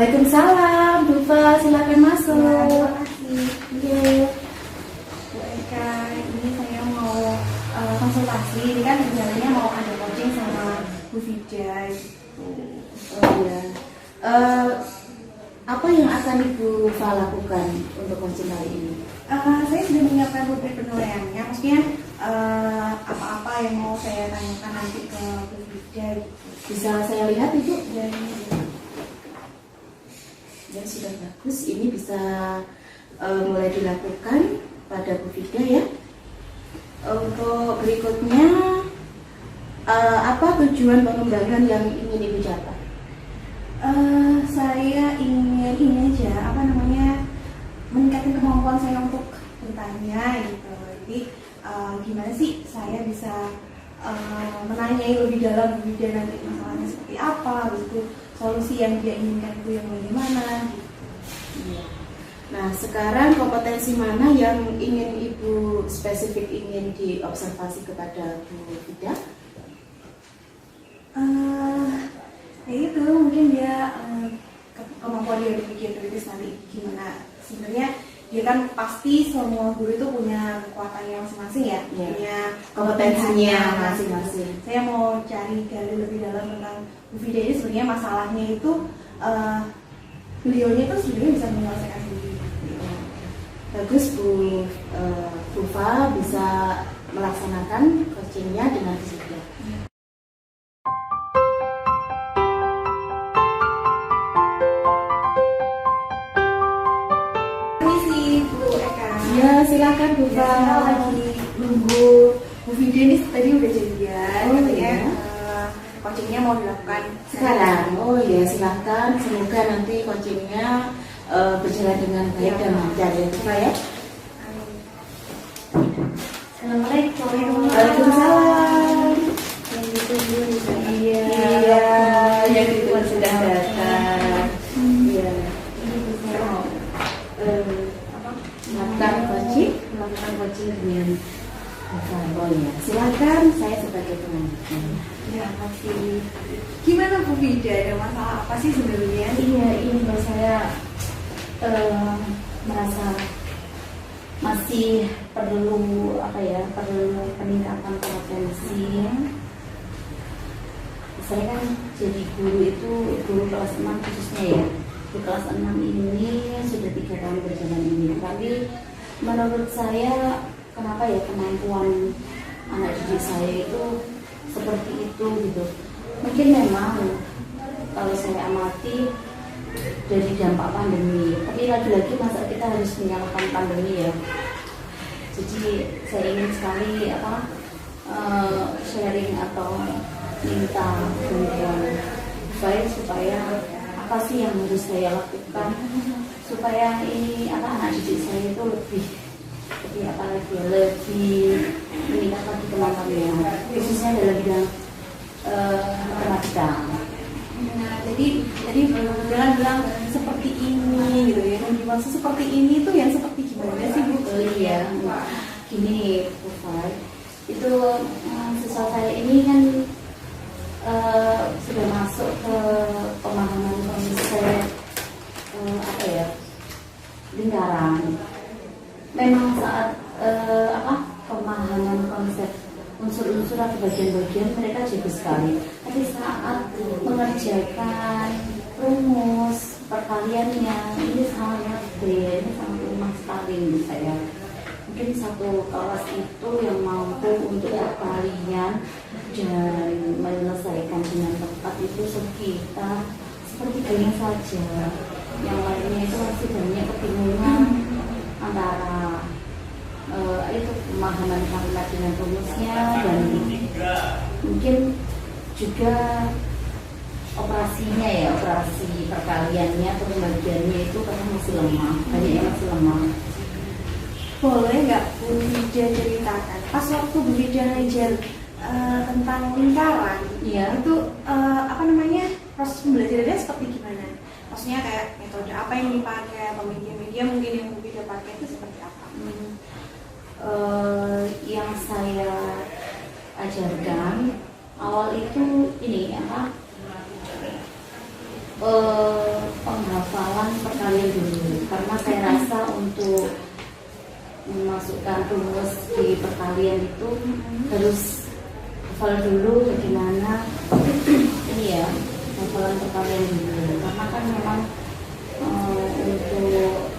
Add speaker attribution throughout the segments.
Speaker 1: Waalaikumsalam, Dufa, silakan masuk.
Speaker 2: Ya, terima kasih.
Speaker 1: Iya.
Speaker 2: Bu Eka, ini saya mau konsultasi. Ini kan rencananya mau ada coaching sama Bu Vida gitu.
Speaker 1: Oh iya. Apa yang akan Ibu Fa lakukan untuk coaching kali ini?
Speaker 2: Saya sudah menyiapkan blueprint penilaiannya. Maksudnya apa-apa yang mau saya tanyakan nanti ke Bu Vida gitu.
Speaker 1: Bisa saya lihat Ibu?
Speaker 2: Dan
Speaker 1: Ya sudah bagus. Ini bisa mulai dilakukan pada Bu Vida ya. Untuk berikutnya, apa tujuan pengembangan yang ingin Ibu capai?
Speaker 2: saya ingin ini aja, meningkatkan kemampuan saya untuk bertanya gitu. Jadi gimana sih saya bisa menanyai lebih dalam nanti masalahnya seperti apa gitu, solusi yang dia inginkan itu yang bagaimana gitu.
Speaker 1: Iya. Nah, sekarang kompetensi mana yang ingin Ibu spesifik ingin diobservasi kepada Bu Vida?
Speaker 2: Ya itu mungkin dia kemampuan dia berpikir kritis nanti gimana. Sebenarnya dia kan pasti semua guru itu punya kekuatannya masing-masing ya, punya
Speaker 1: kompetensinya masing-masing.
Speaker 2: Saya mau cari gali lebih dalam tentang Bu Vida ini. Sebenarnya masalahnya itu beliaunya itu sebenarnya bisa menyelesaikan sendiri.
Speaker 1: Bagus Bu Fa bisa melaksanakan coachingnya dengan disiplin.
Speaker 2: Permisi Bu Eka.
Speaker 1: Ya silakan Bu Fa.
Speaker 2: Saya lagi nunggu Bu Vida ini tadi udah jadian,
Speaker 1: Oh,
Speaker 2: katanya
Speaker 1: iya.
Speaker 2: coachingnya mau dilakukan
Speaker 1: Sekarang, oh ya silakan. Semoga nanti coachingnya berjalan dengan baik dan lancar ya Bu Fa ya.
Speaker 2: Assalamualaikum.
Speaker 1: Waalaikumsalam.
Speaker 2: Yang ditunggu nih Kak.
Speaker 1: Iya, yang itu sudah datang. Iya.
Speaker 2: Ini bisa
Speaker 1: Melakukan coaching dengan Bu Fa. Oh ya, silakan saya sebagai penanya.
Speaker 2: Ya, makasih. Gimana Bu Vida? Ada masalah apa sih sebenarnya?
Speaker 1: Iya, ini Mbak, saya merasa masih perlu peningkatan kompetensi. Saya kan jadi guru kelas 6 khususnya ya. Di kelas 6 ini sudah 3 tahun berjalan ini. Tapi menurut saya kenapa ya kemampuan anak didik saya itu seperti itu gitu. Mungkin memang kalau saya amati dari dampak pandemi, tapi lagi-lagi masa kita harus menyalahkan pandemi ya. Jadi saya ingin sekali sharing atau minta bantuan baik supaya apa sih yang harus saya lakukan supaya ini anak didik saya itu lebih meningkat lagi kemampuannya, khususnya dalam bidang matematika.
Speaker 2: Nah, jadi bilang seperti ini gitu ya. Yang dimaksud seperti ini itu yang seperti gimana sih Bu?
Speaker 1: Iya, gini Bu Fa, itu siswa saya ini kan sudah masuk ke pemahaman konsep lingkaran. Memang saat pemahaman konsep unsur-unsur atau bagian-bagian mereka jago sekali. Tapi saat mengerjakan rumus perkaliannya ini sangat lemah sekali menurut saya. Mungkin satu kelas itu yang mampu untuk perkalian dan menyelesaikan dengan tepat itu sekitar sepertiganya saja. Yang lainnya itu masih banyak kebingungan antara itu pemahaman kalimat dengan rumusnya, dan mungkin juga operasi perkaliannya atau pembagiannya itu karena masih lemah, banyak yang masih lemah.
Speaker 2: Boleh nggak Bu Vida ceritakan pas waktu Bu Vida ngajar tentang lingkaran,
Speaker 1: Iya.
Speaker 2: itu proses pembelajarannya seperti gimana? Maksudnya kayak metode apa yang dipakai atau media mungkin yang Bu Vida pakai itu seperti apa?
Speaker 1: Yang saya ajarkan awal itu ini penghalusan perkalian dulu, karena saya rasa untuk memasukkan rumus di perkalian itu harus hafal dulu bagaimana ini ya, hafalan perkalian dulu, karena kan memang untuk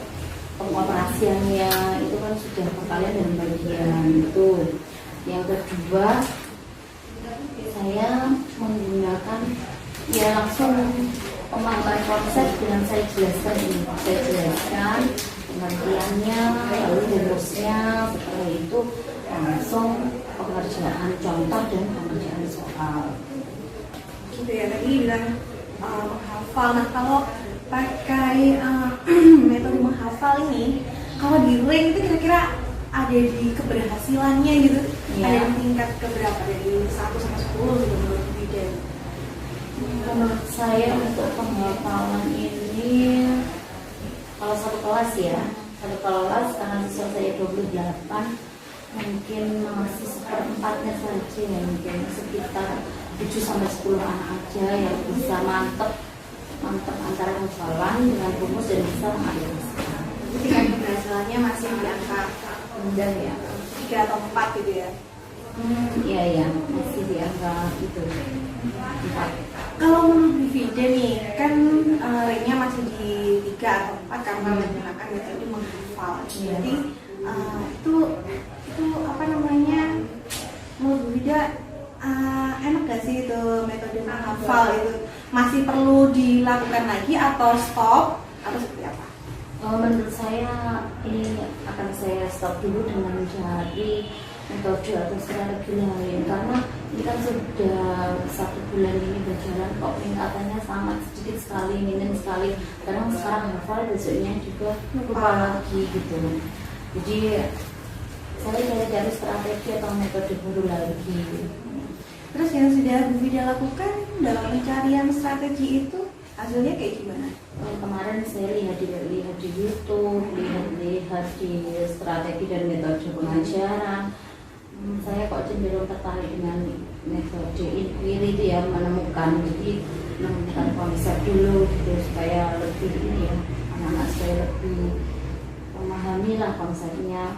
Speaker 1: pengoperasiannya itu kan sudah perkalian dan bagian itu. Yang kedua, saya menggunakan ya langsung pemahaman konsep dengan saya jelaskan ini, saya jelaskan pengertiannya, lalu rumusnya, setelah itu langsung pengerjaan contoh dan pengerjaan soal.
Speaker 2: Gitu ya, tadi bilang menghafal. Nah, kalau pakai metode menghafal ini, kalau di rank itu kira-kira ada di keberhasilannya gitu, ada di tingkat keberapa, dari 1 sampai 10 gitu menurut Bida?
Speaker 1: Menurut saya untuk penghafalan ini, kalau satu kelas ya, satu kelas karena siswa saya 28, mungkin masih seperempatnya saja ya, mungkin sekitar 7 sampai 10 anak aja yang bisa mantep antara hafalan dengan rumus dan bisa mengadaptasikan.
Speaker 2: Jadi tingkat keberhasilannya masih di angka rendah ya, 3 atau 4 gitu ya?
Speaker 1: Iya, masih di angka itu 4.
Speaker 2: Kalau menurut Bida nih, kan ranknya masih di 3 atau 4 karena menggunakan metode menghafal. Jadi itu apa namanya, menurut Bida enak gak sih itu metode menghafal itu? Masih perlu dilakukan lagi atau stop atau seperti apa?
Speaker 1: Menurut saya ini akan saya stop dulu dengan mencari metode atau strategi lain, karena ini kan sudah 1 bulan ini berjalan kok peningkatannya sangat sedikit sekali, minim sekali. Kadang sekarang hafal, besoknya juga lupa lagi gitu. Jadi saya cari strategi atau metode baru lagi.
Speaker 2: Terus yang sudah Bida lakukan dalam pencarian strategi itu hasilnya kayak gimana?
Speaker 1: Kemarin saya lihat di YouTube, lihat di strategi dan metode pengajaran. Saya kok cenderung tertarik dengan metode inquiry itu ya, menemukan konsep dulu gitu, supaya lebih ini ya, anak-anak saya lebih memahami lah konsepnya.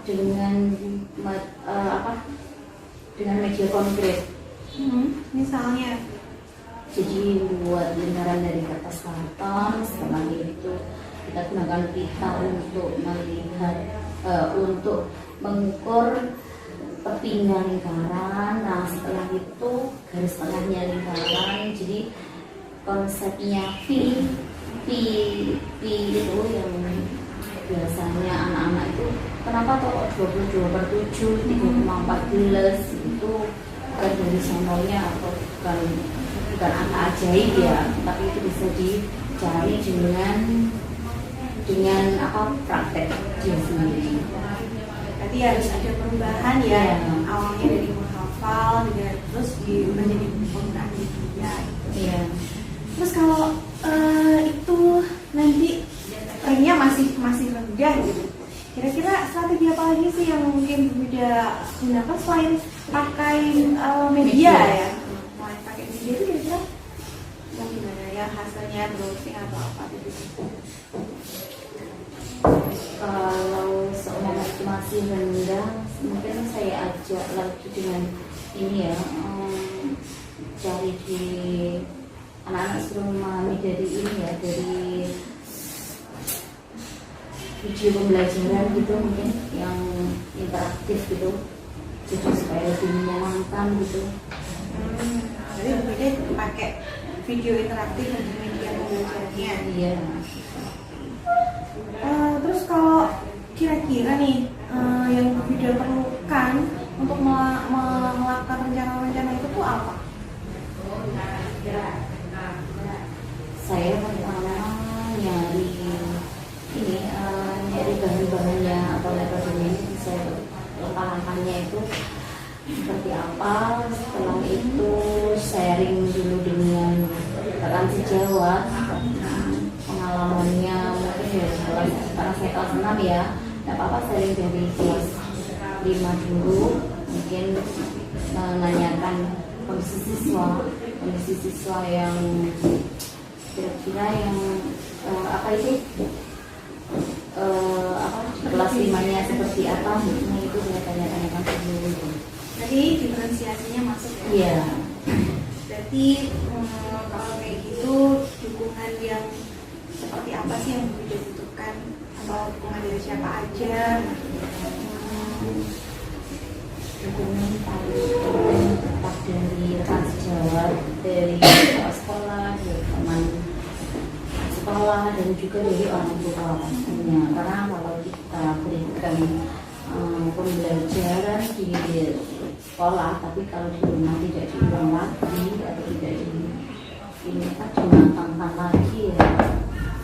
Speaker 1: Dengan media konkret.
Speaker 2: Misalnya,
Speaker 1: jadi buat lingkaran dari kertas karton, setelah itu kita gunakan pita untuk melihat, untuk mengukur tepinya lingkaran. Nah, setelah itu garis tengahnya lingkaran. Jadi konsepnya P itu yang biasanya anak-anak itu kenapa kok 22/7, 3,14 itu bukan dari sononya atau bukan angka ajaib ya, tapi itu bisa dicari dengan praktek dia sendiri.
Speaker 2: berarti harus ada perubahan ya, awalnya dari menghafal terus menjadi penggunaan media.
Speaker 1: Iya.
Speaker 2: Terus kalau itu nanti ranknya masih rendah gitu, kira-kira strategi apa lagi sih yang mungkin Bida gunakan selain pakai media ya? Selain pakai media itu kira-kira yang gimana ya, hasilnya browsing atau apa gitu?
Speaker 1: Kalau seumpama itu masih rendah, mungkin saya ajak lagi dengan ini ya, cari di anak-anak suruh memahami dari ini ya, dari video pembelajaran gitu, mungkin yang interaktif gitu, jadi supaya lebih menyenangkan gitu.
Speaker 2: Jadi Bida pakai video interaktif dan media pembelajarannya.
Speaker 1: Iya.
Speaker 2: Terus kalau kira-kira nih yang Bida perlukan untuk melakukan rencana-rencana itu tuh apa?
Speaker 1: Saya pertama nyari bahan-bahannya atau metodenya, saya langkah-langkahnya itu seperti apa. Setelah itu sharing dulu dengan rekan sejawat pengalamannya, mungkin ya karena saya kelas 6 ya, tidak apa-apa sharing dari kelas 5 dulu, mungkin menanyakan kondisi siswa yang kira-kira yang apa itu apa kelas 5-nya seperti apa, nah itu saya tanya-tanyakan dulu itu.
Speaker 2: Jadi diferensiasinya masuk ya?
Speaker 1: Iya.
Speaker 2: Berarti kalau kayak gitu dukungan yang seperti apa sih yang dibutuhkan, atau dukungan dari siapa aja?
Speaker 1: Dukungan paling tetap dari rekan sejawat, dari sekolah, dari teman sekolah, dan juga dari orang tua pastinya. Karena kalau kita berikan pembelajaran di sekolah, tapi kalau di rumah tidak diulang lagi atau tidak ini kan dimatangkan lagi ya,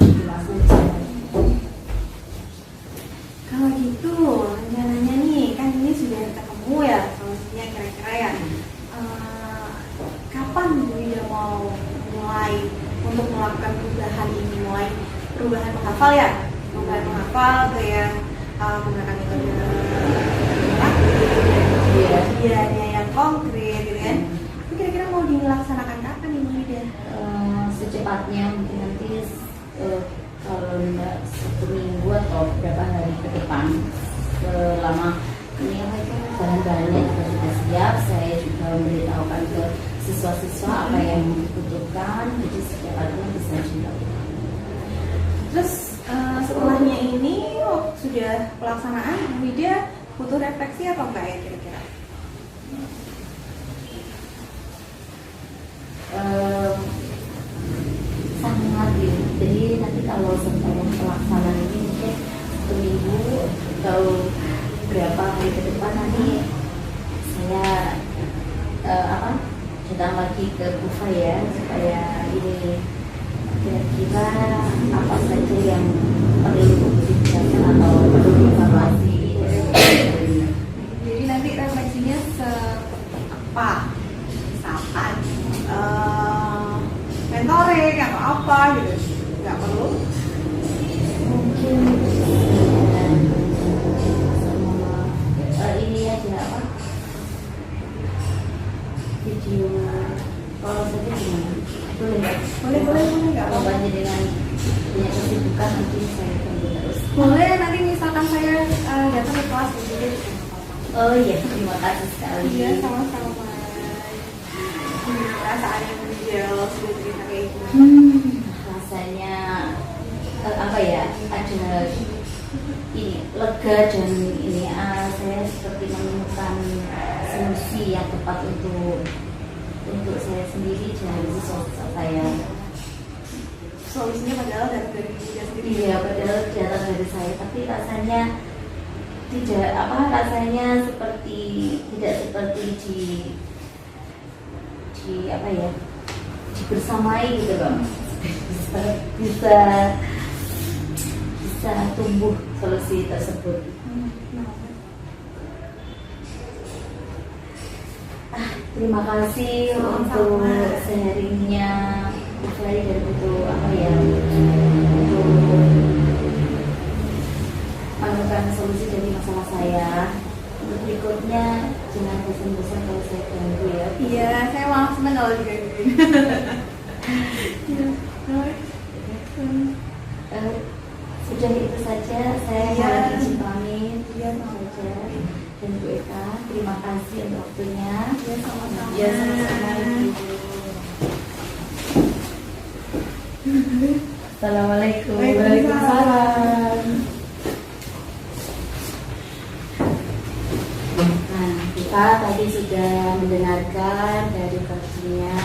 Speaker 1: jelas saja.
Speaker 2: Kalau gitu rencananya nih, kan ini sudah ketemu ya solusinya kira-kira ya. Kapan Bu Ida mau mulai untuk melakukan perubahan ini, mulai perubahan menghafal ya, perubahan menghafal kayak menggunakan metode kemudian yang konkret gitu kan. Itu kira-kira mau dilaksanakan kapan nih Bu Ida?
Speaker 1: Secepatnya, mungkin nanti kalau enggak 1 minggu atau beberapa hari ke depan, selama ini apa itu bahan-bahannya juga sudah siap, saya juga memberitahukan ke siswa-siswa apa yang dibutuhkan, jadi secepatnya bisa dilakukan.
Speaker 2: Terus setelahnya ini sudah pelaksanaan, Bu Ida butuh refleksi atau enggak ya kira-kira?
Speaker 1: Sangat ya. Jadi nanti kalau setelah pelaksanaan ini mungkin 1 minggu atau berapa hari ke depan, nanti saya datang lagi ke Kufa ya, supaya ini kira-kira apa saja yang perlu dijelaskan atau perlu dievaluasi.
Speaker 2: Jadi nanti refleksinya apa? Misalkan mentoring atau apa gitu, nggak perlu.
Speaker 1: Mungkin ini aja apa video kalau saja gimana? Boleh nggak?
Speaker 2: Boleh nggak?
Speaker 1: Kalau banyak dengan punya kesibukan nanti saya tunggu terus.
Speaker 2: Boleh, nanti misalkan saya datang ke kelas gitu deh.
Speaker 1: Oh iya, terima kasih sekali.
Speaker 2: Iya, sama-sama. Perasaannya menjel sudah cerita kayak gitu.
Speaker 1: Rasanya apa ya, ada ini lega dan ini saya seperti menemukan solusi yang tepat untuk saya sendiri dan siswa saya.
Speaker 2: Solusinya padahal dari diri sendiri.
Speaker 1: Iya, padahal datang dari saya, tapi rasanya tidak rasanya seperti tidak seperti di apa ya, dibersamai gitu loh. bisa tumbuh solusi tersebut. Terima kasih untuk sharingnya Fly, dan untuk apa ya, untuk menemukan solusi dari masalah saya. Untuk berikutnya jangan bosan-bosan kalau saya ganggu ya.
Speaker 2: Iya, saya malah senang kalau digangguin.
Speaker 1: Sudah itu saja, saya mohon izin pamit. Iya, saja. Dan Bu Eka, terima kasih untuk waktunya.
Speaker 2: Ya, sama-sama.
Speaker 1: Ya, sama-sama. Assalamualaikum.
Speaker 2: Waalaikumsalam.
Speaker 1: Nah, kita tadi sudah mendengarkan dari versinya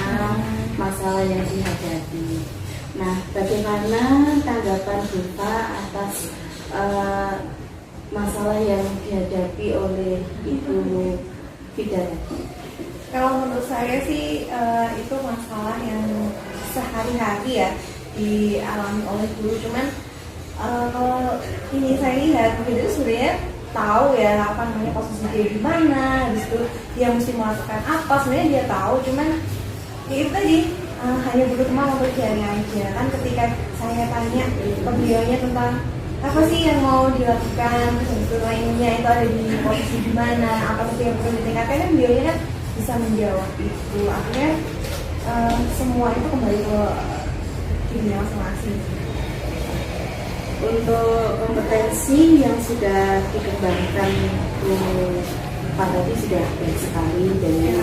Speaker 1: masalah yang dihadapi. Nah, bagaimana tanggapan kita atas masalah yang dihadapi oleh Ibu Fida?
Speaker 2: Kalau menurut saya sih itu masalah yang sehari-hari ya dialami oleh guru. Cuman kalau ini saya lihat begitu sebenarnya tahu ya apa namanya posisi dia di mana, habis itu dia mesti melakukan apa, sebenarnya dia tahu. Cuman ya itu tadi hanya butuh teman untuk sharing aja. Kan ketika saya tanya ke beliaunya tentang apa sih yang mau dilakukan, terus itu lainnya itu ada di posisi di mana, apa sih yang perlu ditingkatkan, kan beliaunya kan bisa menjawab itu. Akhirnya semua itu kembali ke timnya masing-masing.
Speaker 1: Untuk kompetensi yang sudah dikembangkan Pak tadi sudah baik sekali, dari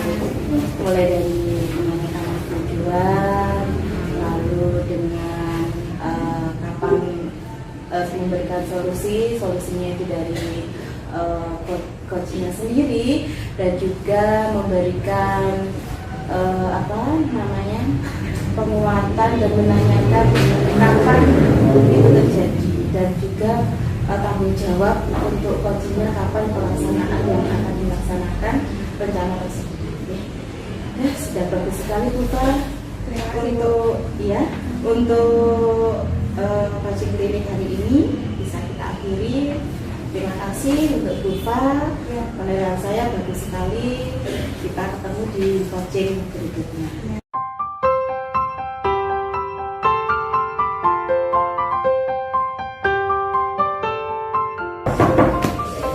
Speaker 1: mulai dari menanyakan tujuan, lalu dengan kapan memberikan solusinya itu dari coachnya sendiri, dan juga memberikan penguatan dan menanyakan kapan itu terjadi, dan juga tanggung jawab untuk coachnya kapan pelaksanaan yang akan dilaksanakan rencana tersebut. Ya, sudah bagus sekali Putra. Untuk coaching klinik hari ini bisa kita akhiri. Terima kasih untuk Bufa. Penilaian saya bagus sekali. Kita ketemu di coaching berikutnya.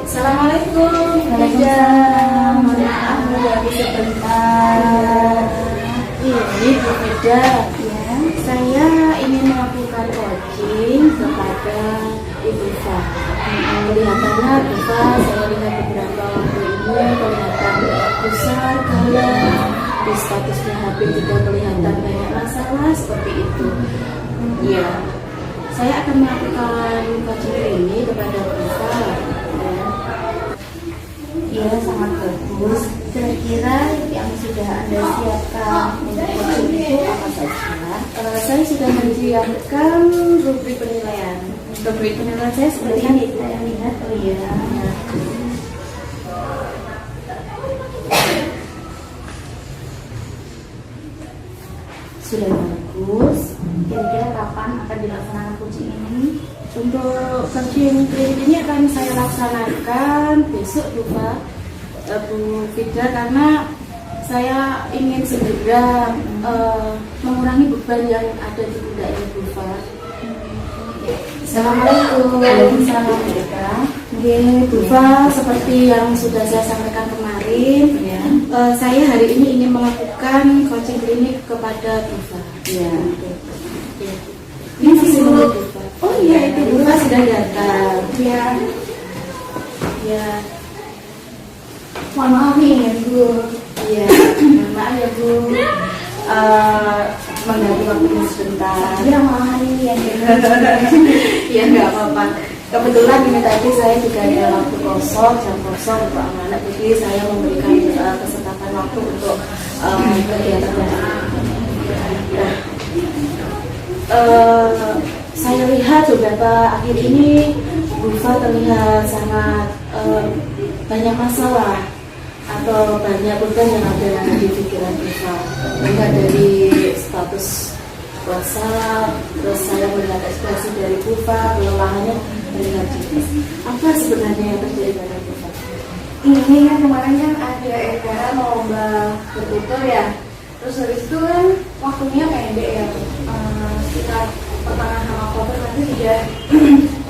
Speaker 1: Assalamualaikum.
Speaker 2: Waalaikumsalam.
Speaker 1: Mohon maaf mengganggu sebentar. Ini Bu Fida. Ya, saya ingin melakukan coaching kepada Ibu Fa. Kelihatannya Bufa, saya lihat beberapa waktu ini kelihatan besar galau, di statusnya HP juga kelihatan banyak masalah seperti itu. Iya, saya akan melakukan coaching ini kepada Bufa. Ya, sangat bagus. Kira-kira yang sudah Anda siapkan untuk coaching itu apa saja? Saya sudah menyiapkan rubrik penilaian. Rubrik penilaian saya seperti ini. Saya lihat, sudah bagus. Kira-kira kapan akan dilaksanakan coaching ini? Untuk coaching klinik ini akan saya laksanakan besok Bu Fida, karena saya ingin segera mengurangi beban yang ada di pundaknya Bu Fa. Assalamualaikum. Waalaikumsalam. Bu Fa, seperti yang sudah saya sampaikan kemarin, saya hari ini ingin melakukan coaching klinik kepada Bu Fa. Ini masih menunggu Bu Fa. Oh iya, itu Bu Fa sudah datang. Ya.
Speaker 2: Mohon maaf nih ya Bu.
Speaker 1: Iya, mohon maaf ya Bu. Mengganggu waktunya sebentar.
Speaker 2: Iya, maaf ini ya.
Speaker 1: Ya nggak apa-apa. Kebetulan ini tadi saya juga ada waktu kosong, jam kosong untuk anak-anak, jadi saya memberikan kesempatan waktu untuk kegiatan saya lihat beberapa akhir ini Bu Fa terlihat sangat banyak masalah atau banyak beban yang ada di pikiran Bu Fa. Melihat dari status WhatsApp, terus saya melihat ekspresi dari Bu Fa, kelelahannya terlihat jelas. Apa sebenarnya yang terjadi pada Bu Fa?
Speaker 2: Ini kan kemarin kan ada acara lomba bertutur ya. Terus habis itu kan waktunya pendek ya. Sekitar pertengahan Oktober nanti sudah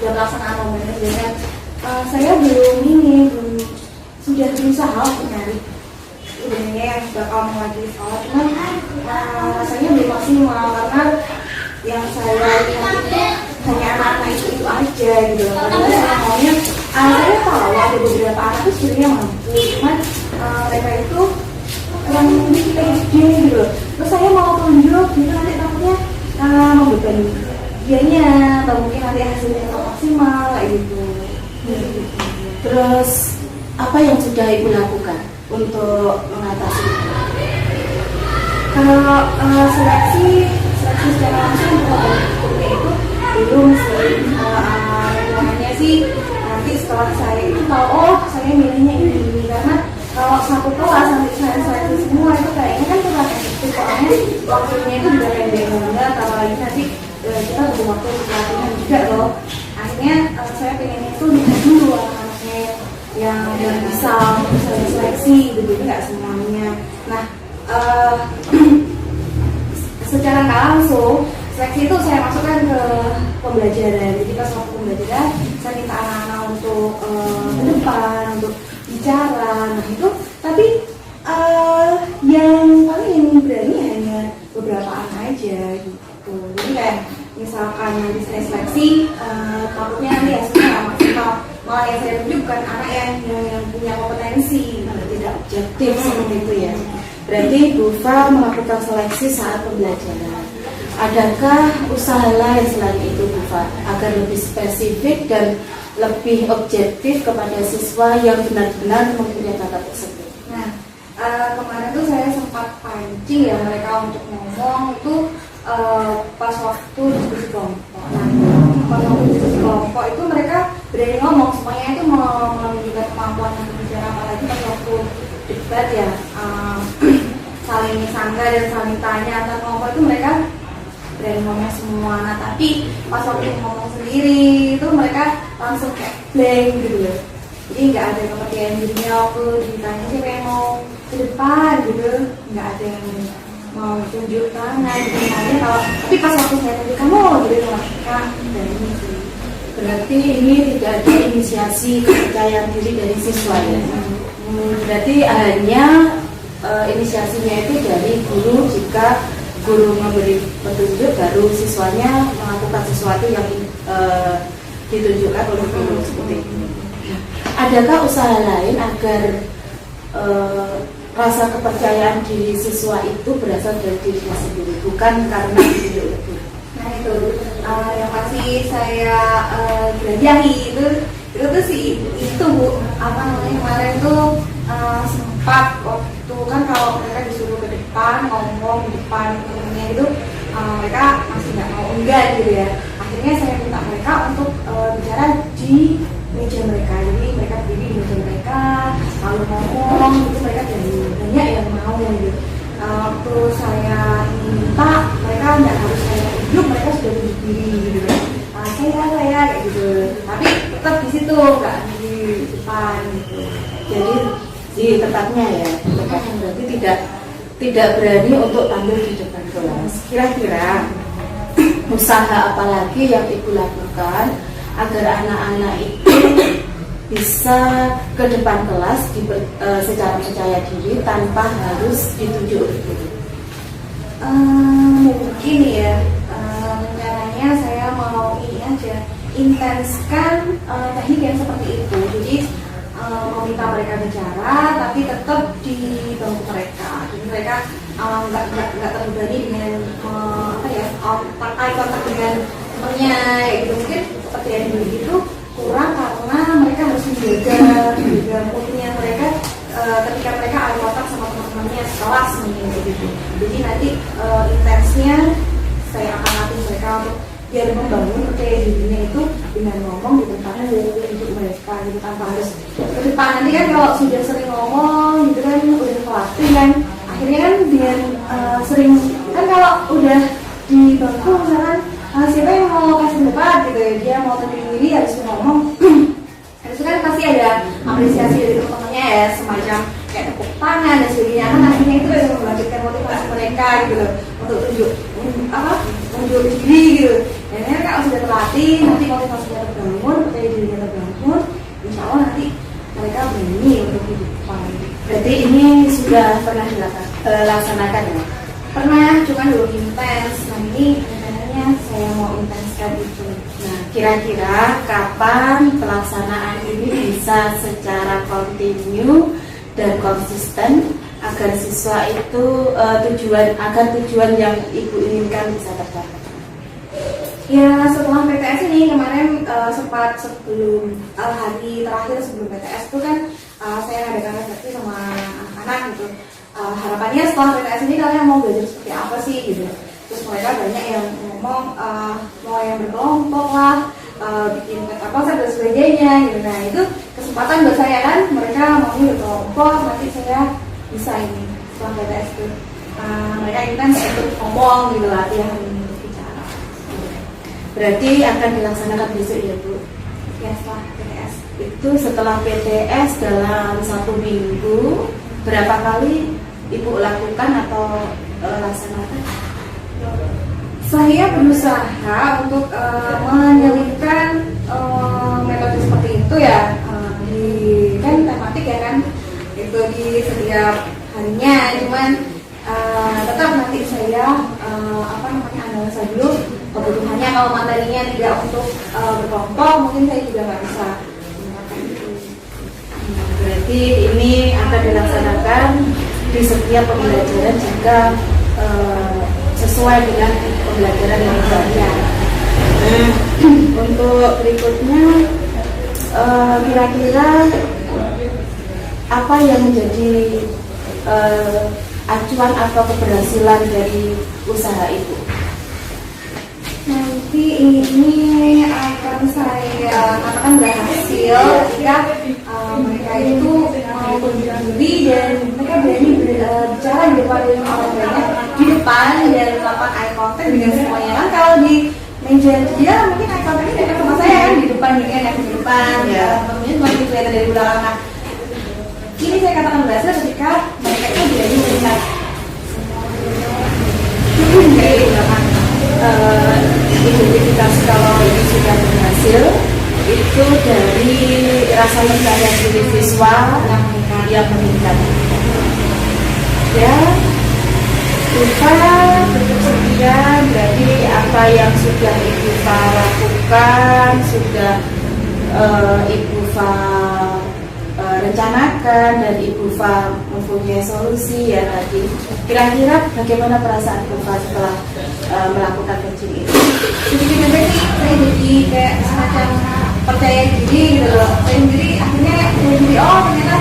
Speaker 2: pelaksanaan lombanya. Jadi saya belum sudah berusaha untuk nyari sebenarnya yang bakal mewakili sekolah, cuman rasanya belum maksimal karena yang saya lihat itu hanya anak-anak itu aja gitu. Karena saya maunya saya tahu ada beberapa anak itu sebenarnya mampu, cuman mereka itu kurang pede gitu. Terus saya mau tunjuk gitu, nanti takutnya membebani dianya atau mungkin nanti hasilnya tidak maksimal kayak gitu.
Speaker 1: Terus apa yang sudah Ibu lakukan untuk mengatasi itu?
Speaker 2: Kalau seleksi secara langsung untuk itu belum sih. Rencananya sih nanti setelah saya itu tahu saya milihnya ini, karena kalau satu kelas nanti saya seleksi semua itu kayaknya kan kurang efektif, soalnya waktunya itu juga pendek banget, apalagi nanti kita butuh waktu untuk latihan juga loh. Akhirnya saya pengen itu lihat dulu anak-anaknya yang bisa saya seleksi gitu, nggak semuanya. Nah, secara nggak langsung seleksi itu saya masukkan ke pembelajaran. Jadi pas waktu pembelajaran saya minta anak-anak untuk ke depan untuk bicara. Nah itu, tapi yang paling berani hanya beberapa anak aja gitu. Jadi kayak takutnya nanti hasilnya nggak maksimal. Malah yang saya tuju bukan anak yang punya kompetensi, tidak objektif seperti itu ya. Berarti Bufa melakukan seleksi saat pembelajaran. Adakah usaha lain selain itu Bufa agar lebih spesifik dan lebih objektif kepada siswa yang benar-benar mempunyai bakat tersebut? Nah, kemarin tuh saya sempat pancing ya mereka untuk ngomong itu pas waktu diskusi kelompok. Nah, pas waktu diskusi kelompok itu mereka berani ngomong, semuanya itu menunjukkan kemampuan untuk bicara, apalagi pas waktu debat ya, saling sanggah dan saling tanya antar kelompok itu mereka berani ngomong semua. Nah, tapi pas waktu ngomong sendiri itu mereka langsung kayak blank gitu ya. Jadi nggak ada kepercayaan dirinya waktu ditanya siapa yang mau ke depan gitu, nggak ada yang mau tunjuk tangan gitu. Kalau tapi pas waktu saya tunjuk kamu gitu mereka dan ini sih.
Speaker 1: Berarti ini tidak ada inisiasi kepercayaan diri dari siswa ya. Berarti hanya inisiasinya itu dari guru. Jika guru memberi petunjuk, baru siswanya melakukan sesuatu yang ditunjukkan oleh guru seperti itu. Adakah usaha lain agar rasa kepercayaan diri siswa itu berasal dari dirinya sendiri, bukan karena ditunjuk oleh guru?
Speaker 2: Nah itu yang pasti saya jelajahi itu tuh sih itu Bu, apa namanya kemarin tuh sempat waktu kan kalau mereka disuruh ke depan ngomong di depan umumnya itu mereka masih nggak mau enggak gitu ya. Akhirnya saya minta mereka untuk bicara di meja mereka, jadi mereka berdiri di meja mereka lalu ngomong gitu, mereka banyak yang mau gitu. Waktu saya minta mereka nggak harus saya duduk, mereka sudah berdiri gitu ya. Saya kayak gitu, tapi tetap di situ nggak di depan gitu.
Speaker 1: Jadi di tempatnya ya, tempatnya berarti tidak berani untuk tampil di depan kelas. Kira-kira usaha apa lagi yang Ibu lakukan agar anak-anak itu bisa ke depan kelas secara percaya diri tanpa harus ditunjuk oleh guru?
Speaker 2: Mungkin ya rencananya saya mau ini aja intenskan teknik yang seperti itu. Jadi meminta mereka bicara tapi tetap di bangku mereka. Jadi mereka nggak terbebani dengan eye contact dengan temennya gitu. Mungkin seperti yang dulu itu kurang karena mereka harus menjaga moodnya mereka ketika mereka eye contact sama teman-temannya sekelas gitu. Jadi nanti intensnya saya akan latih mereka untuk biar membangun percaya dirinya itu dengan ngomong di depannya untuk mereka gitu, tanpa harus ke depan. Nanti kan kalau sudah sering ngomong gitu kan udah pelatih kan, akhirnya kan dengan sering kan kalau udah di bangku misalkan siapa yang mau kasih debat gitu ya, dia mau tunjuk diri harus ngomong harus kan pasti ada apresiasi dari teman-temannya ya, semacam kayak tepuk tangan dan sebagainya kan, akhirnya itu bisa melanjutkan motivasi mereka gitu loh untuk tunjuk diri gitu. Dan mereka kalau sudah terlatih nanti motivasinya terbangun, percaya dirinya terbangun, insya Allah nanti mereka berani untuk di depan.
Speaker 1: Berarti ini sudah pernah dilaksanakan ya?
Speaker 2: Pernah, cuman belum intens. Nah ini rencananya saya mau intenskan itu.
Speaker 1: Nah, kira-kira kapan pelaksanaan ini bisa secara kontinu dan konsisten agar siswa itu tujuan yang Ibu inginkan bisa tercapai?
Speaker 2: Ya setelah PTS ini kemarin sempat sebelum hari terakhir sebelum PTS itu kan saya ngadakan refleksi sama anak-anak gitu. Harapannya setelah PTS ini kalian mau belajar seperti apa sih gitu. Terus mereka banyak yang ngomong mau yang berkelompok lah, bikin proposal dan sebagainya gitu. Nah itu kesempatan buat saya kan, mereka mau berkelompok, nanti saya bisa ini setelah PTS itu mereka intens untuk ngomong gitu, latihan untuk bicara.
Speaker 1: Berarti akan dilaksanakan besok ya Bu?
Speaker 2: Ya setelah PTS.
Speaker 1: Itu setelah PTS dalam 1 minggu berapa kali Ibu lakukan atau laksanakan?
Speaker 2: Saya berusaha untuk menyelipkan metode seperti itu ya, di kan tematik ya kan, itu di setiap harinya. Cuman tetap nanti saya analisa dulu kebutuhannya. Kalau materinya tidak untuk berkelompok, mungkin saya juga nggak bisa menggunakan itu.
Speaker 3: Berarti ini akan dilaksanakan di setiap pembelajaran jika sesuai dengan pembelajaran yang dibayar. Nah, untuk berikutnya kira-kira apa yang menjadi acuan atau keberhasilan dari usaha itu?
Speaker 2: Nanti ini akan saya katakan berhasil jika mereka itu mau berdiri dan mereka berani bicara di depan orang banyak, di depan dan melakukan eye contact dengan semuanya. Kan kalau di meja dia mungkin eye contactnya dekat sama saya kan, di depan dengan yang di depan, temennya cuma kelihatan dari belakang. Nah, ini saya katakan berhasil ketika mereka itu berani melihat dari belakang.
Speaker 3: Identifikasi kalau ini sudah berhasil itu dari rasa percaya diri siswa yang meningkat. Ya, kita bersedia dari apa yang sudah Ibu Fa lakukan, sudah Ibu Fa rencanakan dan Ibu Fa mempunyai solusi ya tadi. Kira-kira bagaimana perasaan Ibu Fa setelah melakukan coaching itu?
Speaker 2: Sedikit aja sih, saya jadi kayak semacam percaya diri gitu loh. Saya sendiri akhirnya saya jadi ternyata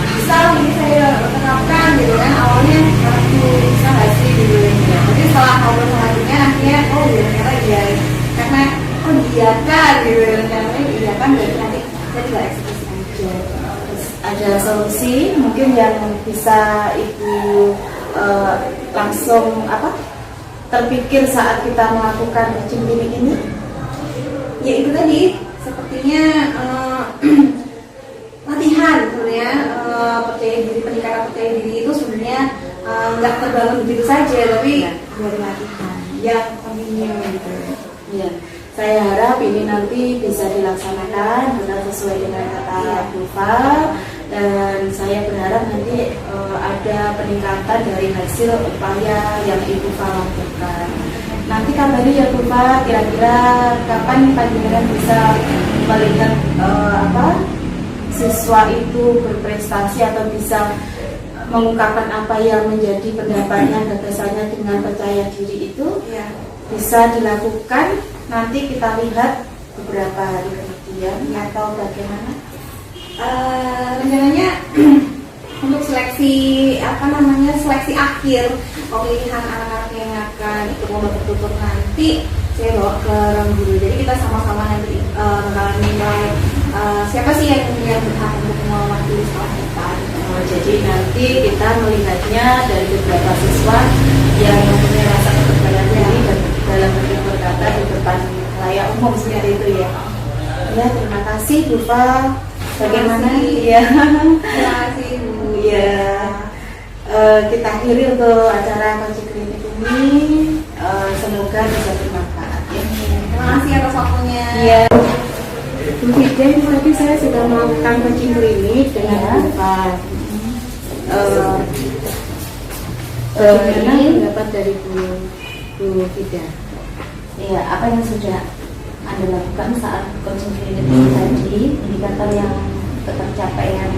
Speaker 2: bisa ini saya terapkan gitu kan. Awalnya aku bisa nggak sih gitu. Tapi setelah ngobrol selanjutnya akhirnya ternyata iya, karena iya kan gitu. Karena iya kan berarti nanti saya tinggal eksekusi aja.
Speaker 3: Ada solusi mungkin yang bisa Ibu langsung terpikir saat kita melakukan coaching klinik ini?
Speaker 2: Ya itu tadi sepertinya latihan sebenarnya, percaya diri, peningkatan percaya diri itu sebenarnya nggak terbangun begitu saja, tapi dari latihan yang kontinu gitu.
Speaker 3: Ya, saya harap ini nanti bisa dilaksanakan benar sesuai dengan kata Bu Fa, dan saya berharap nanti ada peningkatan dari hasil upaya yang Ibu Fa lakukan. Nanti kabari ya Bu Fa, kira-kira kapan panjenengan bisa melihat siswa itu berprestasi atau bisa mengungkapkan apa yang menjadi pendapatnya, gagasannya dengan percaya diri itu
Speaker 2: Ya.
Speaker 3: bisa dilakukan. Nanti kita lihat beberapa hari kemudian atau bagaimana?
Speaker 2: Rencananya untuk seleksi seleksi akhir pemilihan anak-anak yang akan ikut lomba tertutup nanti saya bawa ke ruang guru. Jadi kita sama-sama nanti bakalan menilai siapa sih yang berhak untuk mewakili sekolah kita.
Speaker 3: Jadi nanti kita melihatnya dari beberapa siswa yang mempunyai rasa kepercayaan diri dan dalam bentuk berkata di depan layak umum seperti itu ya. Ya, terima kasih Bu Fa. Bagaimana? Ya.
Speaker 2: Terima kasih Bu.
Speaker 3: Ya. Kita akhiri untuk acara coaching klinik ini. Semoga bisa bermanfaat ya.
Speaker 2: Terima kasih atas waktunya.
Speaker 3: Iya. Bu Fida, tadi saya sudah melakukan coaching klinik dengan Bu Fa. Bagaimana pendapat dari Bu Fida?
Speaker 1: Ya, apa yang sudah Anda lakukan saat coaching klinik ini tadi, indikator yang tercapaian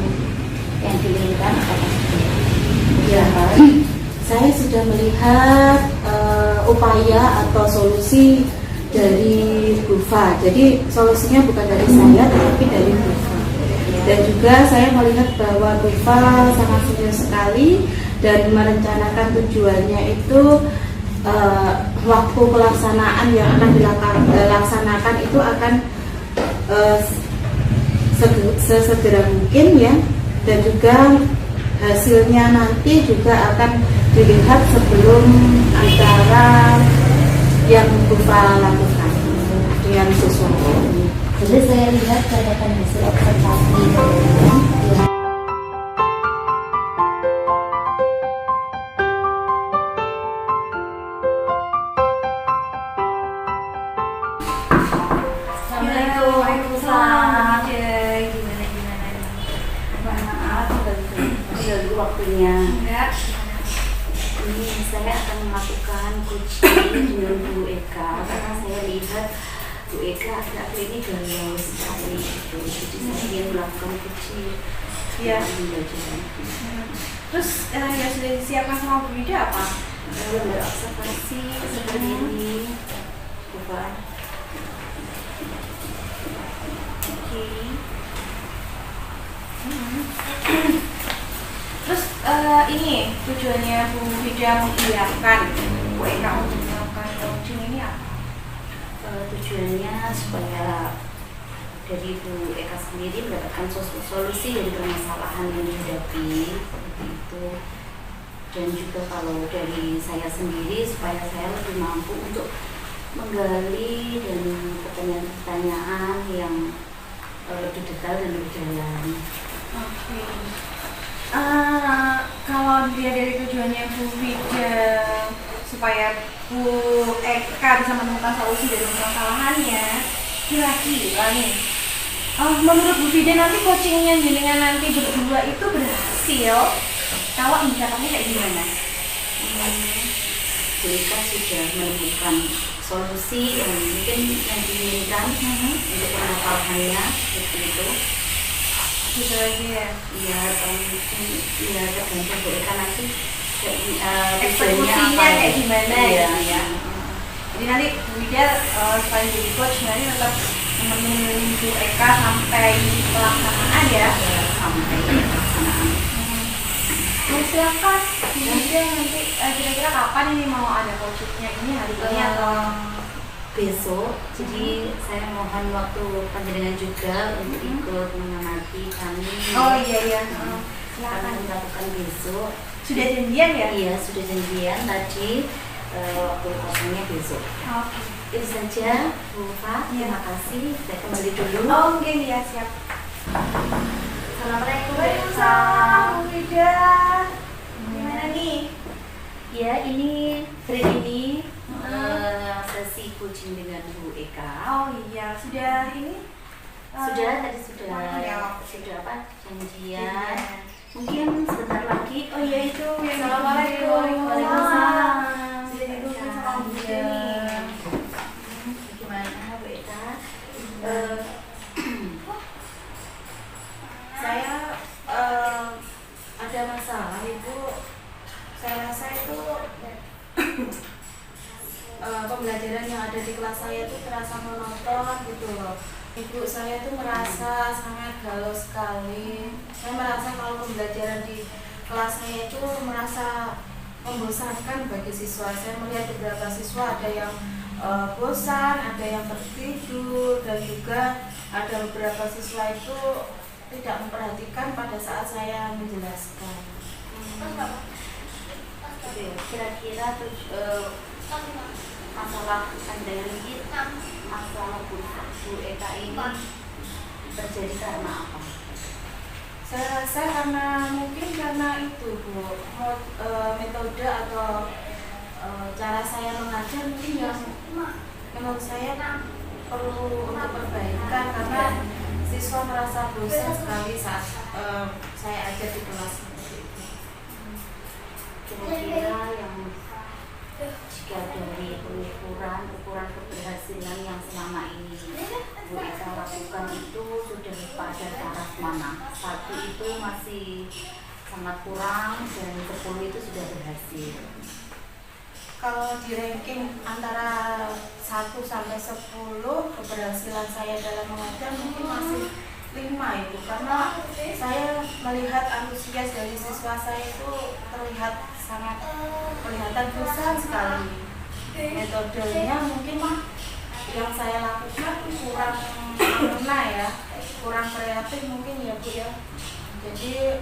Speaker 1: yang diinginkan apa?
Speaker 3: Ya, saya sudah melihat upaya atau solusi dari Bu Fa. Jadi solusinya bukan dari saya, tetapi dari Bu Fa. Dan juga saya melihat bahwa Bu Fa sangat serius sekali dan merencanakan tujuannya itu waktu pelaksanaan yang akan dilaksanakan itu akan sesegera mungkin ya, dan juga hasilnya nanti juga akan dilihat sebelum acara yang Bu Fa lakukan dengan siswa.
Speaker 1: Jadi saya lihat berdasarkan hasil observasi
Speaker 3: Waktunya
Speaker 2: Enggak.
Speaker 3: ini
Speaker 1: saya akan melakukan coaching dengan Bu Eka karena saya lihat Bu Eka agak ini galau sekali gitu. Jadi saya ingin melakukan coaching.
Speaker 2: Iya.
Speaker 1: Pembelajaran.
Speaker 2: Terus yang sudah disiapkan sama Bu Wida apa?
Speaker 1: Berobservasi seperti ini, coba. Oke.
Speaker 2: Terus ini tujuannya Bu Wida mengiyakan Bu Eka untuk melakukan coaching ini apa?
Speaker 1: Tujuannya supaya dari Bu Eka sendiri mendapatkan solusi dari permasalahan yang dihadapi seperti itu, dan juga kalau dari saya sendiri supaya saya lebih mampu untuk menggali dan pertanyaan-pertanyaan yang lebih detail dan lebih dalam.
Speaker 2: Oke. Kalau dilihat dari tujuannya Bu Wida supaya Bu Eka bisa menemukan solusi dari permasalahannya, kira-kira nih, menurut Bu Wida nanti coachingnya jenengan nanti berdua itu berhasil kalau indikatornya kayak gimana?
Speaker 1: Mereka sudah menemukan solusi yang mungkin yang diinginkan untuk permasalahannya seperti itu.
Speaker 2: Gitu aja ya.
Speaker 1: Iya, mungkin ya tergantung Bu Eka nanti
Speaker 2: Eksekusinya kayak gimana
Speaker 1: ya.
Speaker 2: gitu ya. Jadi nanti Bu Wida supaya jadi coach nanti tetap nemenin Bu Eka sampai pelaksanaan ya.
Speaker 1: Sampai pelaksanaan.
Speaker 2: Silakan Bu Wida nanti kira-kira kapan ini mau ada coachingnya ini hari ini atau
Speaker 1: besok. Jadi saya mohon waktu panjenengan juga untuk ikut mengamati kami.
Speaker 2: Oh iya.
Speaker 1: Akan
Speaker 2: Silakan.
Speaker 1: dilakukan besok.
Speaker 2: Sudah janjian ya?
Speaker 1: Iya, sudah janjian tadi. Waktu kosongnya besok.
Speaker 2: Oke.
Speaker 1: Itu saja, Bu Fa.
Speaker 2: Iya.
Speaker 1: Terima kasih. Saya kembali dulu.
Speaker 2: Oh oke ya siap.
Speaker 1: Assalamualaikum.
Speaker 2: Waalaikumsalam Bu Wida. Gimana nih?
Speaker 1: Ya, ini hari ini sesi coaching dengan Bu Eka.
Speaker 2: Oh iya sudah ini.
Speaker 1: Sudah tadi sudah
Speaker 2: Ya.
Speaker 1: sudah apa? Janjian. Mungkin sebentar lagi.
Speaker 2: Oh iya itu yang
Speaker 1: Assalamualaikum. Waalaikumsalam.
Speaker 2: Sudah didukung sama Bu Wida nih.
Speaker 1: Gimana Bu Eka?
Speaker 3: Saya ada masalah Ibu. Saya rasa itu pembelajaran yang ada di kelas saya itu terasa monoton gitu loh. Ibu saya tuh merasa sangat galau sekali. Saya merasa kalau pembelajaran di kelas saya itu merasa membosankan bagi siswa. Saya melihat beberapa siswa ada yang bosan, ada yang tertidur, dan juga ada beberapa siswa itu tidak memperhatikan pada saat saya menjelaskan.
Speaker 1: Kira-kira masalah pandangan kita, masalah Bu Eka ini terjadi karena apa?
Speaker 3: Saya rasa karena itu Bu, metode atau cara saya mengajar mungkin yang menurut saya perlu untuk perbaikan, karena siswa merasa bosan sekali saat saya ajar di kelas seperti itu.
Speaker 1: Kira-kira yang jika dari ukuran keberhasilan yang selama ini Bu Eka lakukan itu sudah pada taraf mana? 1 itu masih sangat kurang dan 10 itu sudah berhasil.
Speaker 3: Kalau di ranking antara 1 sampai 10 keberhasilan saya dalam mengajar mungkin masih 5 itu, karena saya melihat antusias dari siswa saya itu terlihat sangat kelihatan bosan sekali. Metodenya mungkin yang saya lakukan kurang mengena ya, kurang kreatif mungkin ya Bu ya. Jadi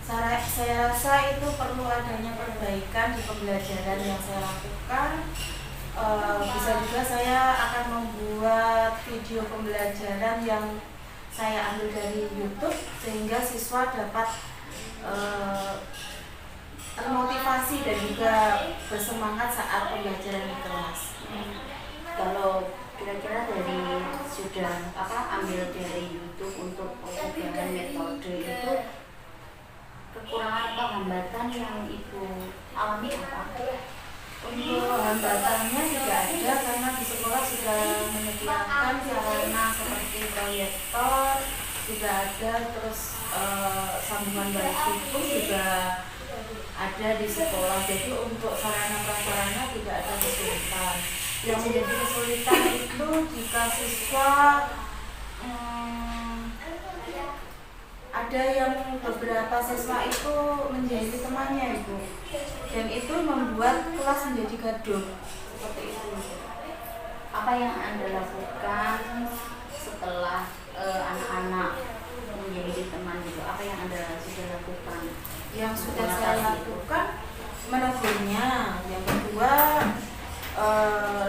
Speaker 3: saya rasa itu perlu adanya perbaikan di pembelajaran yang saya lakukan. Bisa juga saya akan membuat video pembelajaran yang saya ambil dari YouTube sehingga siswa dapat termotivasi dan juga bersemangat saat pembelajaran di kelas.
Speaker 1: Kalau kira-kira dari sudah ambil dari YouTube untuk perubahan metode itu kekurangan atau hambatan yang Ibu alami apa?
Speaker 3: Untuk hambatannya tidak ada karena di sekolah sudah menyediakan sarana seperti proyektor juga ada, terus sambungan wifi pun juga ada di sekolah. Jadi untuk sarana prasarana tidak ada kesulitan. Yang menjadi kesulitan itu jika siswa ada yang beberapa siswa itu menjadi temannya Ibu, dan itu membuat kelas menjadi gaduh seperti itu.
Speaker 1: Apa yang Anda lakukan setelah anak-anak menjadi teman gitu? Apa yang Anda sudah lakukan?
Speaker 3: Yang sudah saya lakukan menegurnya. Yang kedua,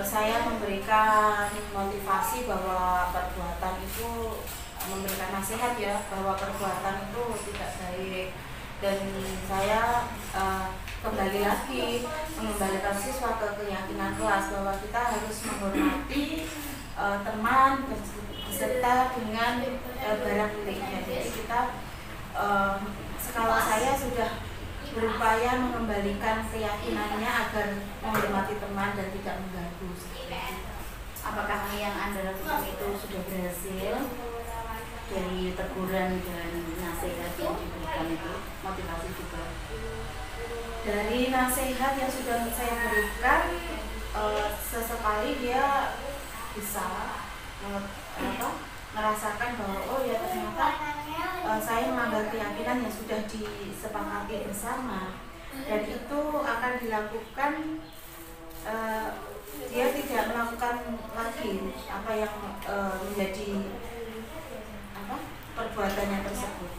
Speaker 3: saya memberikan motivasi bahwa perbuatan itu, memberikan nasihat ya, bahwa perbuatan itu tidak baik. Dan saya kembali lagi mengembalikan siswa ke keyakinan kelas bahwa kita harus menghormati teman beserta dengan barang miliknya. Jadi kita skala saya sudah berupaya mengembalikan keyakinannya agar menghormati teman dan tidak mengganggu.
Speaker 1: Apakah yang Anda lakukan itu sudah berhasil? Dari teguran dan nasihat yang diberikan itu, motivasi juga.
Speaker 3: Dari nasihat yang sudah saya berikan, sesekali dia bisa merasakan bahwa oh ya ternyata saya melanggar keyakinan yang sudah disepakati bersama, dan itu akan dilakukan. Dia tidak melakukan lagi apa yang menjadi perbuatannya tersebut.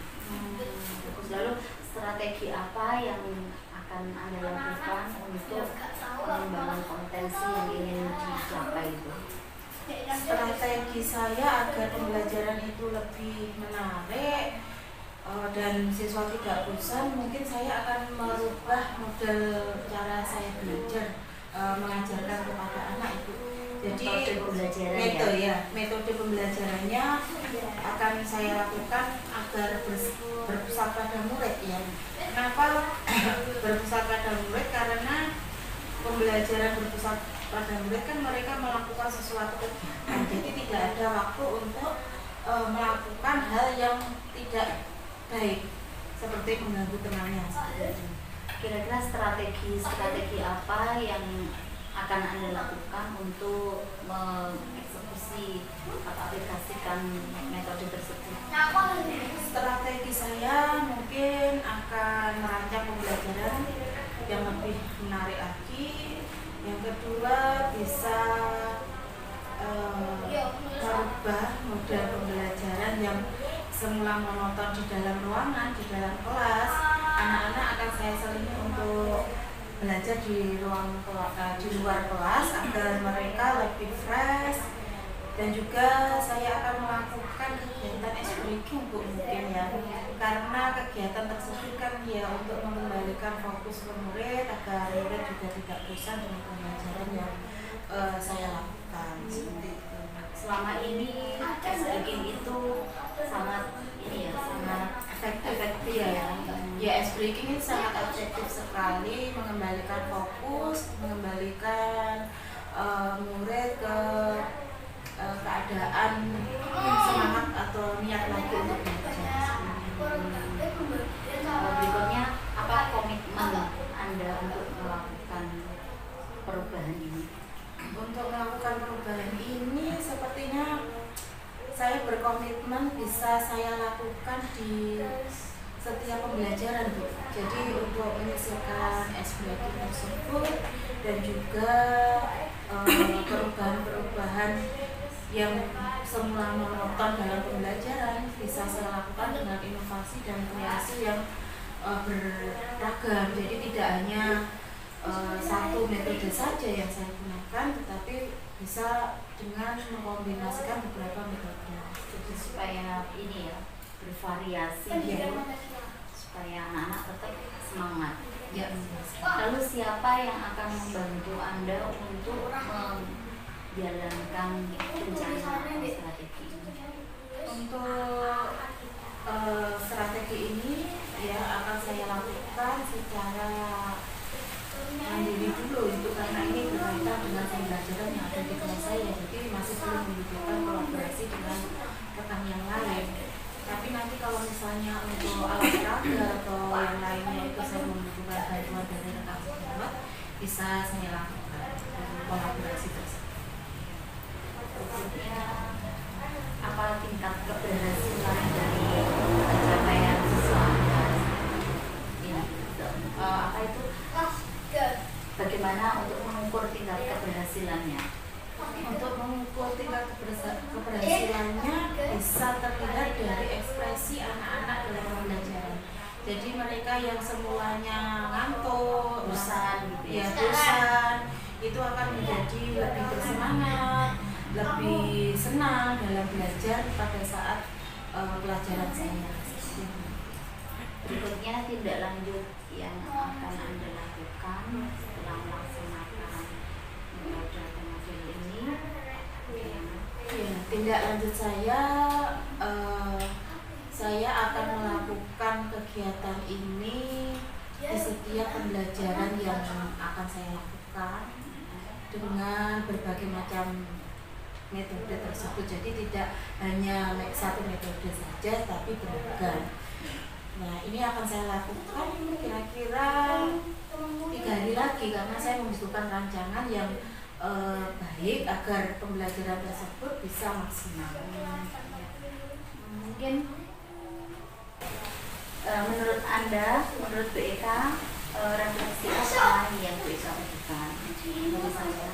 Speaker 1: Lalu strategi apa yang akan Anda lakukan untuk pengembangan kompetensi yang ingin dicapai itu?
Speaker 3: Strategi saya agar pembelajaran itu lebih menarik dan siswa tidak bosan, mungkin saya akan merubah model cara saya belajar mengajarkan kepada anak itu. Jadi metode pembelajarannya akan saya lakukan agar berpusat pada murid ya. Kenapa berpusat pada murid? Karena pembelajaran berpusat pada murid kan mereka melakukan sesuatu kegiatan, jadi tidak ada waktu untuk melakukan hal yang tidak baik seperti mengganggu temannya.
Speaker 1: Kira-kira strategi apa yang akan Anda lakukan untuk mengeksekusi atau aplikasikan metode tersebut?
Speaker 3: Strategi saya mungkin akan merancang pembelajaran yang lebih menarik lagi. Yang kedua, bisa merubah model pembelajaran yang semula monoton di dalam ruangan, di dalam kelas. Anak-anak akan saya selingi untuk belajar di luar kelas agar mereka lebih fresh, dan juga saya akan melakukan kegiatan extracurricular mungkin ya, karena kegiatan tersebut kan ya untuk mengembalikan fokus ke murid agar murid juga tidak bosan dengan pembelajaran yang saya lakukan seperti itu.
Speaker 1: Selama ini extracurricular itu sangat efektif ya.
Speaker 3: Ya, extracurricular itu sangat efektif sekali mengembalikan fokus, mengembalikan murid ke keadaan semangat atau niat lagi untuk belajar.
Speaker 1: Berikutnya, apa komitmen Anda untuk melakukan perubahan ini?
Speaker 3: Untuk melakukan perubahan ini sepertinya saya berkomitmen bisa saya lakukan di setiap pembelajaran Bu. Jadi untuk menyelesaikan SBM tersebut dan juga perubahan-perubahan yang semula monoton dalam pembelajaran bisa saya lakukan dengan inovasi dan kreasi yang beragam. Jadi tidak hanya satu metode saja yang saya gunakan, tetapi bisa dengan mengkombinasikan beberapa metode.
Speaker 1: Jadi supaya ini ya bervariasi
Speaker 3: Ya.
Speaker 1: supaya anak-anak tetap semangat.
Speaker 3: Ya.
Speaker 1: Lalu siapa yang akan membantu Anda untuk menjalankan rencana strategi ini?
Speaker 3: Untuk strategi ini ya akan saya bisa saya lakukan kolaborasi tersebut.
Speaker 1: Berikutnya, apa tingkat keberhasilan dari pencapaian siswa Anda ini? Apa itu? Bagaimana untuk mengukur tingkat keberhasilannya?
Speaker 3: Untuk mengukur tingkat keberhasilannya bisa terlihat dari ekspresi anak-anak dalam pembelajaran. Jadi mereka yang semulanya ngantuk,
Speaker 1: Bosan gitu ya.
Speaker 3: bosan, itu akan menjadi lebih bersemangat, lebih senang dalam belajar pada saat pelajaran saya.
Speaker 1: Berikutnya, tindak lanjut yang akan Anda lakukan setelah melaksanakan model ini.
Speaker 3: Ya, tindak lanjut saya akan melakukan kegiatan ini di setiap pembelajaran yang akan saya lakukan dengan berbagai macam metode tersebut. Jadi tidak hanya satu metode saja, tapi beragam. Nah, ini akan saya lakukan kira-kira 3 hari lagi karena saya membutuhkan rancangan yang baik agar pembelajaran tersebut bisa maksimal.
Speaker 1: Mungkin menurut Anda, menurut Bu Eka, refleksi apa yang Bu Eka butuhkan dari saya?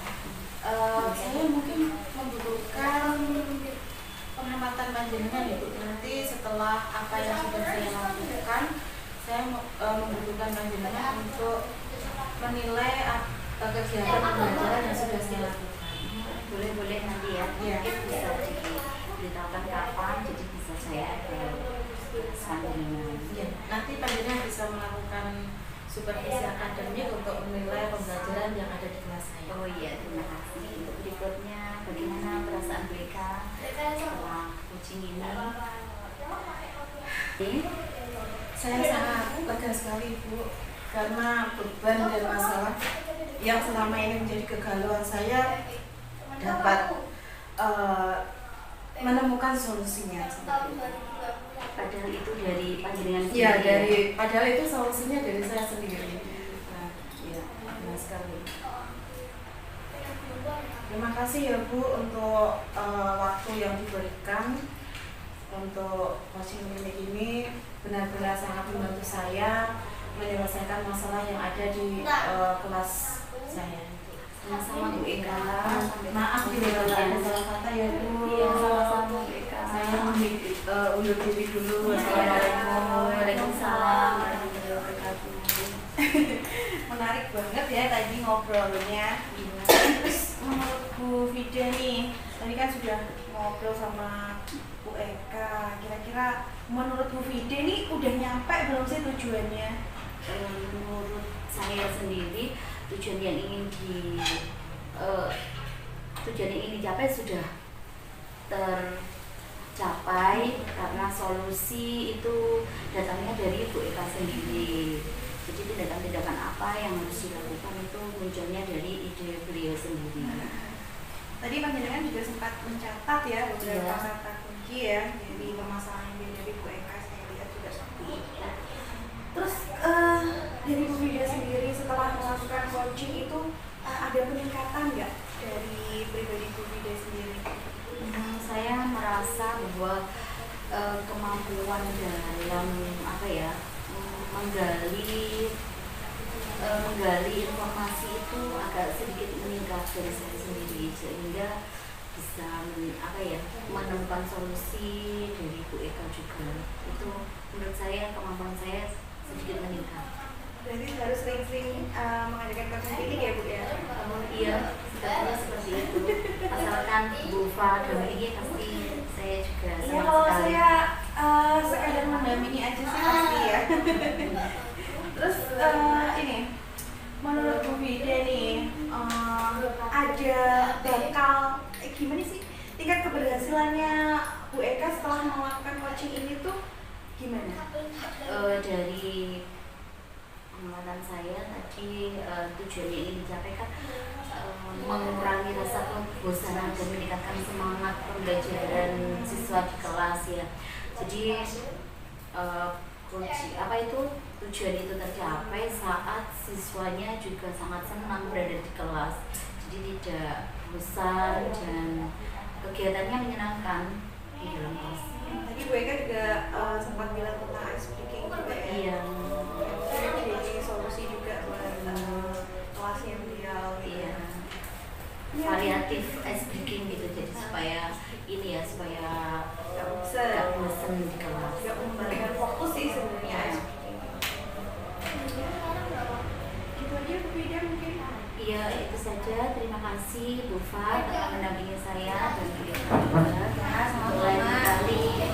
Speaker 3: Saya mungkin membutuhkan pengamatan panjenengan ya Bu. Nanti setelah apa yang sudah saya lakukan, saya membutuhkan panjenengan untuk menilai kegiatan pembelajaran yang sudah saya lakukan.
Speaker 1: Boleh nanti ya,
Speaker 3: Iya.
Speaker 1: mungkin bisa diberitahukan kapan, jadi bisa saya panjenengan.
Speaker 3: Ya, nanti panjenengan bisa melakukan supervisi akademik untuk menilai pembelajaran yang ada di kelas saya.
Speaker 1: Oh iya, terima kasih. Untuk berikutnya, bagaimana perasaan Bu Eka setelah coaching ini?
Speaker 2: Saya sangat lega sekali Bu, karena beban dan masalah yang selama ini menjadi kegalauan saya dapat menemukan solusinya.
Speaker 1: Padahal itu dari panjenengan
Speaker 2: Ya,
Speaker 1: sendiri.
Speaker 2: padahal itu solusinya dari saya sendiri. Nah, ya, benar sekali. Terima kasih ya Bu untuk waktu yang diberikan untuk coaching klinik ini, benar-benar sangat membantu saya menyelesaikan masalah yang ada di kelas saya.
Speaker 1: Sama-sama Bu Eka.
Speaker 2: Maaf bila ada salah kata ya Bu.
Speaker 1: Iya, sama-sama Bu Eka.
Speaker 2: Saya undur diri dulu.
Speaker 1: Assalamualaikum.
Speaker 2: Waalaikumsalam.
Speaker 1: Warahmatullahi wabarakatuh.
Speaker 2: Menarik banget ya tadi ngobrolnya.
Speaker 1: Iya.
Speaker 2: Terus menurut Bu Vida nih, tadi kan sudah ngobrol sama Bu Eka. Kira-kira menurut Bu Vida nih udah nyampe belum sih tujuannya?
Speaker 1: Menurut saya sendiri, tujuan yang ingin dicapai sudah tercapai karena solusi itu datangnya dari Bu Eka sendiri. Jadi tindakan-tindakan apa yang harus dilakukan itu munculnya dari ide beliau sendiri.
Speaker 2: Tadi panjenengan juga sempat mencatat ya beberapa
Speaker 1: Iya.
Speaker 2: kata kunci ya dari permasalahan yang dari Bu Eka, saya lihat juga seperti itu. Terus dari Bu Vida sendiri setelah melakukan coaching itu ada peningkatan nggak dari pribadi Bu Vida sendiri?
Speaker 1: Saya merasa bahwa kemampuan dalam menggali informasi itu agak sedikit meningkat dari saya sendiri, sehingga bisa menemukan solusi dari Bu Eka juga. Itu menurut saya kemampuan saya sedikit meningkat.
Speaker 2: Berarti harus sering-sering mengadakan coaching klinik ya Bu ya?
Speaker 1: Iya, sepertinya seperti itu. Asalkan Bu Fa dampingi pasti saya juga
Speaker 2: Iya,
Speaker 1: senang
Speaker 2: kalau
Speaker 1: sekali.
Speaker 2: saya sekadar mendampingi aja sih pasti ya. Terus ini, menurut Bu Vida nih, ada bakal gimana sih tingkat keberhasilannya Bu Eka setelah melakukan coaching ini tuh gimana?
Speaker 1: Dari pengamatan saya tadi, tujuan yang ingin dicapai kan mengurangi rasa kebosanan dan meningkatkan semangat pembelajaran siswa di kelas ya. Jadi apa itu tujuan itu tercapai saat siswanya juga sangat senang berada di kelas, jadi tidak bosan dan kegiatannya menyenangkan di dalam kelas.
Speaker 2: Tadi Bu Eka juga sempat bilang tentang ice breaking juga ya.
Speaker 1: Iya.
Speaker 2: Jadi solusi juga buat kelasnya beliau.
Speaker 1: Iya. Variatif ice breaking gitu, jadi supaya ini ya, supaya nggak bosan di kelas.
Speaker 2: Gak memberikan fokus sih sebenarnya
Speaker 1: Iya.
Speaker 2: ice breaking. Itu aja Bu Ida mungkin.
Speaker 1: Iya, itu saja. Terima kasih Bu Fat telah mendampingi saya dan Bu Ida juga.
Speaker 2: Sama-sama.
Speaker 1: Lain kali